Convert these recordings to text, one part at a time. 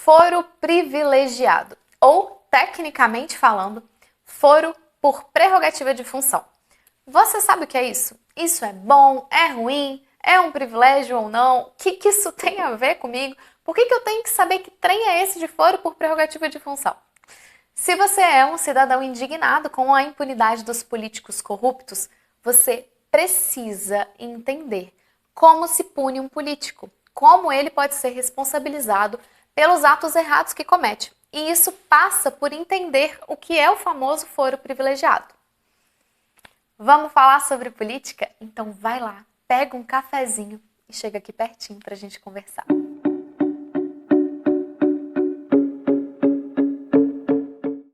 foro privilegiado, ou, tecnicamente falando, foro por prerrogativa de função. Você sabe o que é isso? Isso é bom? É ruim? É um privilégio ou não? O que isso tem a ver comigo? Por que eu tenho que saber que trem é esse de foro por prerrogativa de função? Se você é um cidadão indignado com a impunidade dos políticos corruptos, você precisa entender como se pune um político, como ele pode ser responsabilizado pelos atos errados que comete. E isso passa por entender o que é o famoso foro privilegiado. Vamos falar sobre política? Então vai lá, pega um cafezinho e chega aqui pertinho para a gente conversar.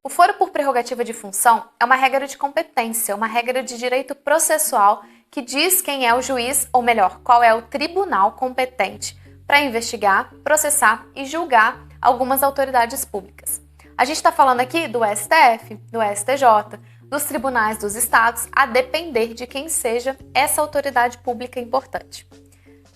O foro por prerrogativa de função é uma regra de competência, uma regra de direito processual que diz quem é o juiz, ou melhor, qual é o tribunal competente para investigar, processar e julgar algumas autoridades públicas. A gente está falando aqui do STF, do STJ, dos tribunais dos estados, a depender de quem seja essa autoridade pública importante.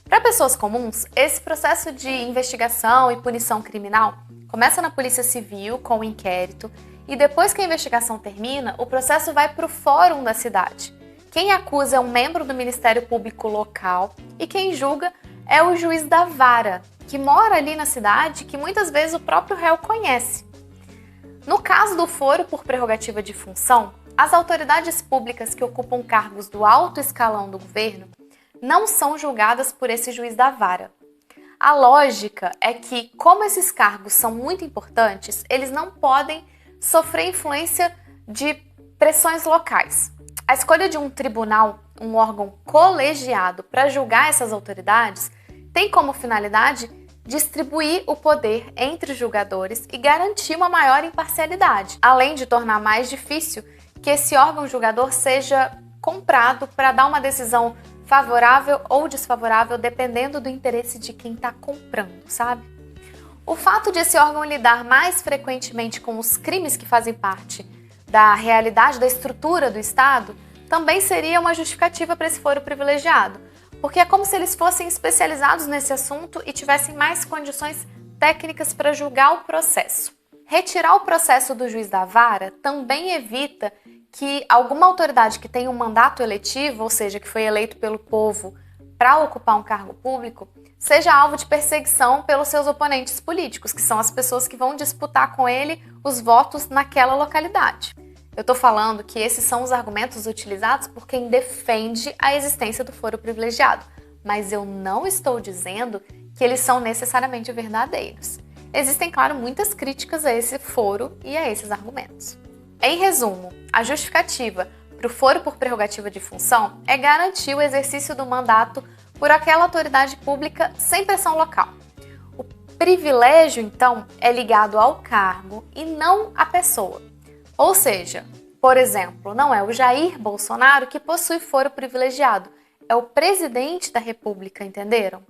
Para pessoas comuns, esse processo de investigação e punição criminal começa na Polícia Civil com o inquérito e depois que a investigação termina, o processo vai para o fórum da cidade. Quem acusa é um membro do Ministério Público local e quem julga é o juiz da vara, que mora ali na cidade, que muitas vezes o próprio réu conhece. No caso do foro por prerrogativa de função, as autoridades públicas que ocupam cargos do alto escalão do governo não são julgadas por esse juiz da vara. A lógica é que, como esses cargos são muito importantes, eles não podem sofrer influência de pressões locais. A escolha de um tribunal, um órgão colegiado, para julgar essas autoridades, tem como finalidade distribuir o poder entre os julgadores e garantir uma maior imparcialidade, além de tornar mais difícil que esse órgão julgador seja comprado para dar uma decisão favorável ou desfavorável, dependendo do interesse de quem está comprando, sabe? O fato de esse órgão lidar mais frequentemente com os crimes que fazem parte da realidade, da estrutura do Estado, também seria uma justificativa para esse foro privilegiado, porque é como se eles fossem especializados nesse assunto e tivessem mais condições técnicas para julgar o processo. Retirar o processo do juiz da vara também evita que alguma autoridade que tenha um mandato eletivo, ou seja, que foi eleito pelo povo para ocupar um cargo público, seja alvo de perseguição pelos seus oponentes políticos, que são as pessoas que vão disputar com ele os votos naquela localidade. Eu estou falando que esses são os argumentos utilizados por quem defende a existência do foro privilegiado, mas eu não estou dizendo que eles são necessariamente verdadeiros. Existem, claro, muitas críticas a esse foro e a esses argumentos. Em resumo, a justificativa para o foro por prerrogativa de função é garantir o exercício do mandato por aquela autoridade pública sem pressão local. O privilégio, então, é ligado ao cargo e não à pessoa. Ou seja, por exemplo, não é o Jair Bolsonaro que possui foro privilegiado, é o presidente da República, entenderam?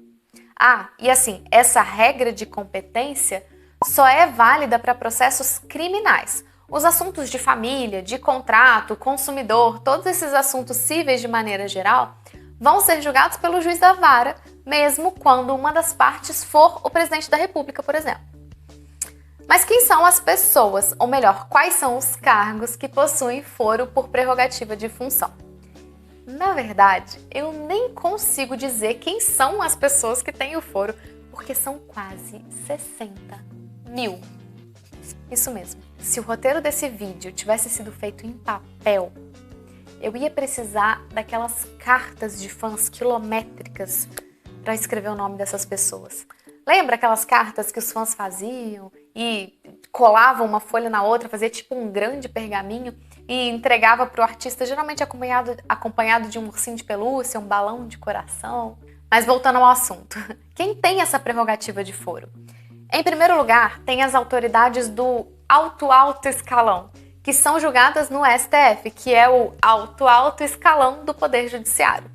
Ah, e assim, essa regra de competência só é válida para processos criminais. Os assuntos de família, de contrato, consumidor, todos esses assuntos cíveis de maneira geral, vão ser julgados pelo juiz da vara, mesmo quando uma das partes for o presidente da República, por exemplo. Mas quem são as pessoas, ou melhor, quais são os cargos que possuem foro por prerrogativa de função? Na verdade, eu nem consigo dizer quem são as pessoas que têm o foro, porque são quase 60 mil. Isso mesmo, se o roteiro desse vídeo tivesse sido feito em papel, eu ia precisar daquelas cartas de fãs quilométricas para escrever o nome dessas pessoas. Lembra aquelas cartas que os fãs faziam e colavam uma folha na outra, fazia tipo um grande pergaminho e entregava para o artista, geralmente acompanhado de um ursinho de pelúcia, um balão de coração? Mas voltando ao assunto, quem tem essa prerrogativa de foro? Em primeiro lugar, tem as autoridades do alto escalão, que são julgadas no STF, que é o alto escalão do Poder Judiciário.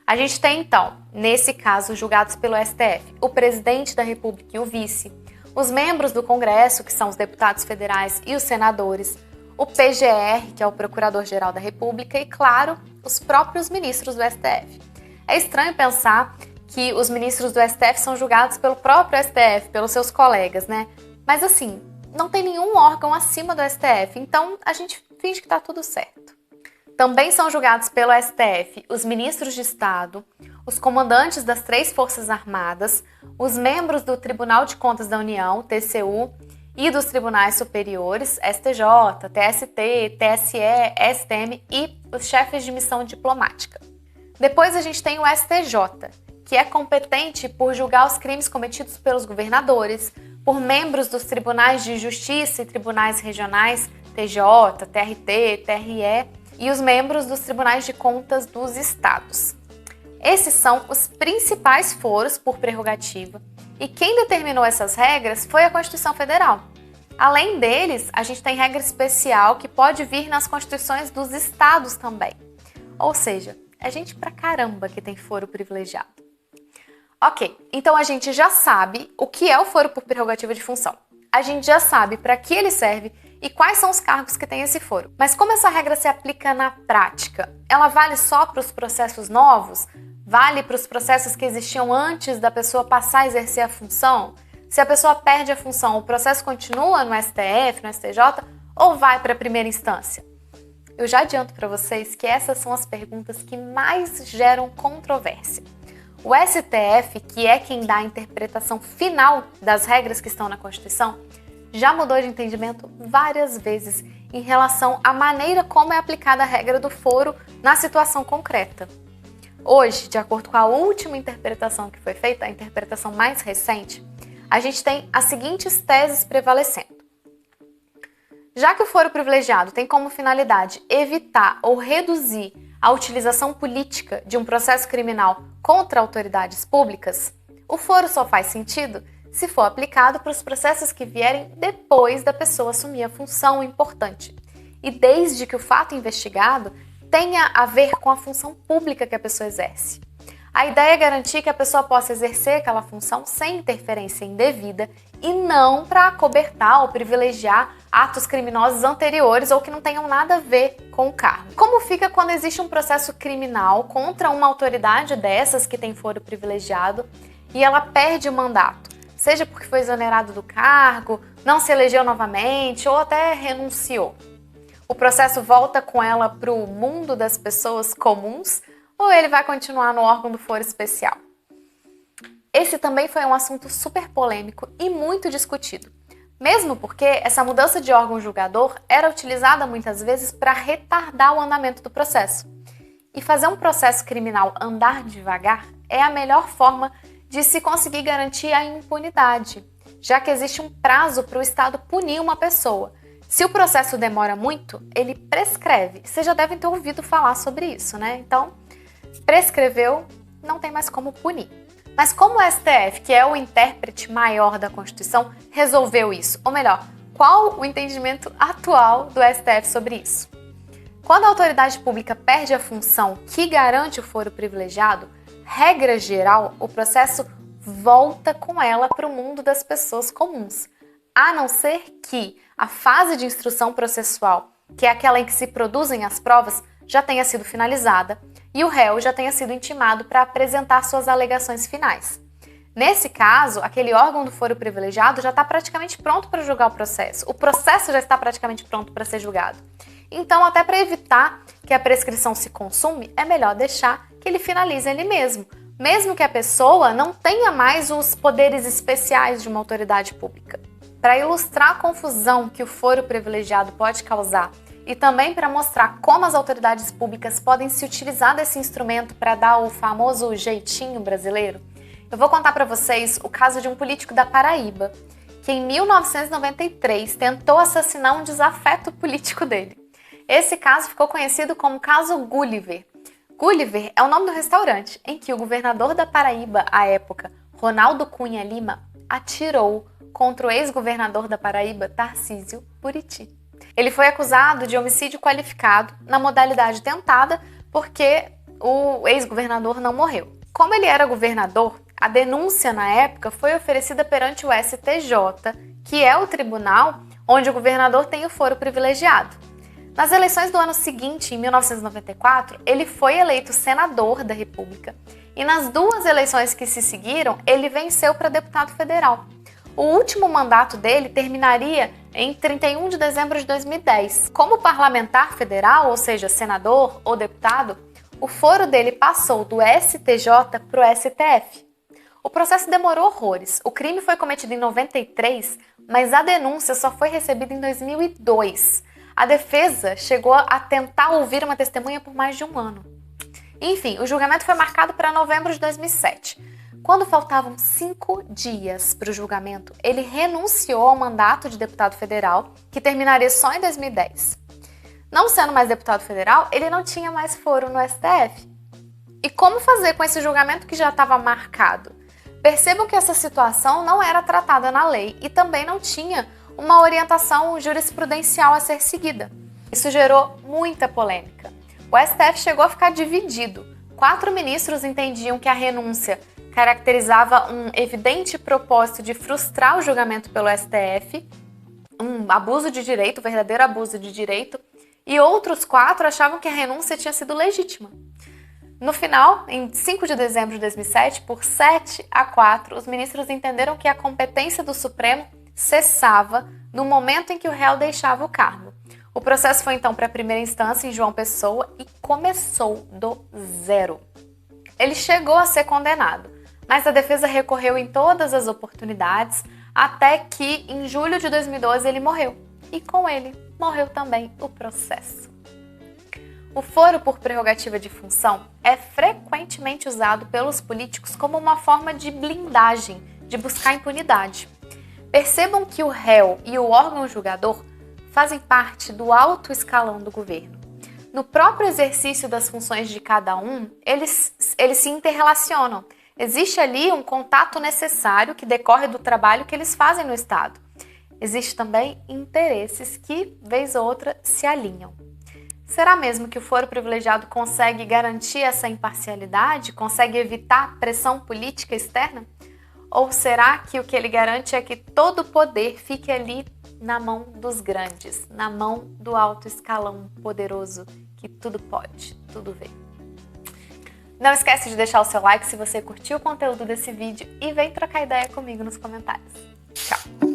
A gente tem, então, nesse caso, julgados pelo STF, o presidente da República e o vice, os membros do Congresso, que são os deputados federais e os senadores, o PGR, que é o Procurador-Geral da República, e, claro, os próprios ministros do STF. É estranho pensar que os ministros do STF são julgados pelo próprio STF, pelos seus colegas, né? Mas assim, não tem nenhum órgão acima do STF, então a gente finge que tá tudo certo. Também são julgados pelo STF os ministros de Estado, os comandantes das 3 Forças Armadas, os membros do Tribunal de Contas da União, TCU, e dos tribunais superiores, STJ, TST, TSE, STM e os chefes de missão diplomática. Depois a gente tem o STJ, que é competente por julgar os crimes cometidos pelos governadores, por membros dos tribunais de justiça e tribunais regionais, TJ, TRT, TRE, e os membros dos tribunais de contas dos estados. Esses são os principais foros por prerrogativa, e quem determinou essas regras foi a Constituição Federal. Além deles, a gente tem regra especial que pode vir nas constituições dos estados também. Ou seja, é gente pra caramba que tem foro privilegiado. Ok, então a gente já sabe o que é o foro por prerrogativa de função. A gente já sabe para que ele serve e quais são os cargos que tem esse foro. Mas como essa regra se aplica na prática? Ela vale só para os processos novos? Vale para os processos que existiam antes da pessoa passar a exercer a função? Se a pessoa perde a função, o processo continua no STF, no STJ ou vai para a primeira instância? Eu já adianto para vocês que essas são as perguntas que mais geram controvérsia. O STF, que é quem dá a interpretação final das regras que estão na Constituição, já mudou de entendimento várias vezes em relação à maneira como é aplicada a regra do foro na situação concreta. Hoje, de acordo com a última interpretação que foi feita, a interpretação mais recente, a gente tem as seguintes teses prevalecendo. Já que o foro privilegiado tem como finalidade evitar ou reduzir a utilização política de um processo criminal contra autoridades públicas, o foro só faz sentido se for aplicado para os processos que vierem depois da pessoa assumir a função importante e desde que o fato investigado tenha a ver com a função pública que a pessoa exerce. A ideia é garantir que a pessoa possa exercer aquela função sem interferência indevida e não para acobertar ou privilegiar atos criminosos anteriores ou que não tenham nada a ver com o cargo. Como fica quando existe um processo criminal contra uma autoridade dessas que tem foro privilegiado e ela perde o mandato? Seja porque foi exonerado do cargo, não se elegeu novamente ou até renunciou. O processo volta com ela para o mundo das pessoas comuns ou ele vai continuar no órgão do foro especial? Esse também foi um assunto super polêmico e muito discutido, mesmo porque essa mudança de órgão julgador era utilizada muitas vezes para retardar o andamento do processo. E fazer um processo criminal andar devagar é a melhor forma de se conseguir garantir a impunidade, já que existe um prazo para o Estado punir uma pessoa. Se o processo demora muito, ele prescreve. Vocês já devem ter ouvido falar sobre isso, né? Então, prescreveu, não tem mais como punir. Mas como o STF, que é o intérprete maior da Constituição, resolveu isso? Ou melhor, qual o entendimento atual do STF sobre isso? Quando a autoridade pública perde a função que garante o foro privilegiado, regra geral, o processo volta com ela para o mundo das pessoas comuns, a não ser que a fase de instrução processual, que é aquela em que se produzem as provas, já tenha sido finalizada e o réu já tenha sido intimado para apresentar suas alegações finais. Nesse caso, aquele órgão do foro privilegiado já está praticamente pronto para julgar o processo já está praticamente pronto para ser julgado. Então, até para evitar que a prescrição se consume, é melhor deixar que ele finalize ele mesmo que a pessoa não tenha mais os poderes especiais de uma autoridade pública. Para ilustrar a confusão que o foro privilegiado pode causar e também para mostrar como as autoridades públicas podem se utilizar desse instrumento para dar o famoso jeitinho brasileiro, eu vou contar para vocês o caso de um político da Paraíba, que em 1993 tentou assassinar um desafeto político dele. Esse caso ficou conhecido como caso Gulliver. Gulliver é o nome do restaurante em que o governador da Paraíba, à época, Ronaldo Cunha Lima, atirou contra o ex-governador da Paraíba, Tarcísio Buriti. Ele foi acusado de homicídio qualificado na modalidade tentada porque o ex-governador não morreu. Como ele era governador, a denúncia na época foi oferecida perante o STJ, que é o tribunal onde o governador tem o foro privilegiado. Nas eleições do ano seguinte, em 1994, ele foi eleito senador da República E nas 2 eleições que se seguiram, ele venceu para deputado federal. O último mandato dele terminaria em 31 de dezembro de 2010. Como parlamentar federal, ou seja, senador ou deputado, o foro dele passou do STJ para o STF. O processo demorou horrores. O crime foi cometido em 93, mas a denúncia só foi recebida em 2002. A defesa chegou a tentar ouvir uma testemunha por mais de 1 ano. Enfim, o julgamento foi marcado para novembro de 2007. Quando faltavam 5 dias para o julgamento, ele renunciou ao mandato de deputado federal, que terminaria só em 2010. Não sendo mais deputado federal, ele não tinha mais foro no STF. E como fazer com esse julgamento que já estava marcado? Percebam que essa situação não era tratada na lei e também não tinha uma orientação jurisprudencial a ser seguida. Isso gerou muita polêmica. O STF chegou a ficar dividido. 4 ministros entendiam que a renúncia caracterizava um evidente propósito de frustrar o julgamento pelo STF, um abuso de direito, um verdadeiro abuso de direito, e outros 4 achavam que a renúncia tinha sido legítima. No final, em 5 de dezembro de 2007, por 7-4, os ministros entenderam que a competência do Supremo cessava no momento em que o réu deixava o cargo. O processo foi então para a primeira instância em João Pessoa e começou do zero. Ele chegou a ser condenado, mas a defesa recorreu em todas as oportunidades até que, em julho de 2012, ele morreu. E com ele, morreu também o processo. O foro por prerrogativa de função é frequentemente usado pelos políticos como uma forma de blindagem, de buscar impunidade. Percebam que o réu e o órgão julgador fazem parte do alto escalão do governo. No próprio exercício das funções de cada um, eles se interrelacionam. Existe ali um contato necessário que decorre do trabalho que eles fazem no Estado. Existem também interesses que, vez ou outra, se alinham. Será mesmo que o foro privilegiado consegue garantir essa imparcialidade? Consegue evitar pressão política externa? Ou será que o que ele garante é que todo o poder fique ali na mão dos grandes, na mão do alto escalão poderoso que tudo pode, tudo vê? Não esquece de deixar o seu like se você curtiu o conteúdo desse vídeo e vem trocar ideia comigo nos comentários. Tchau!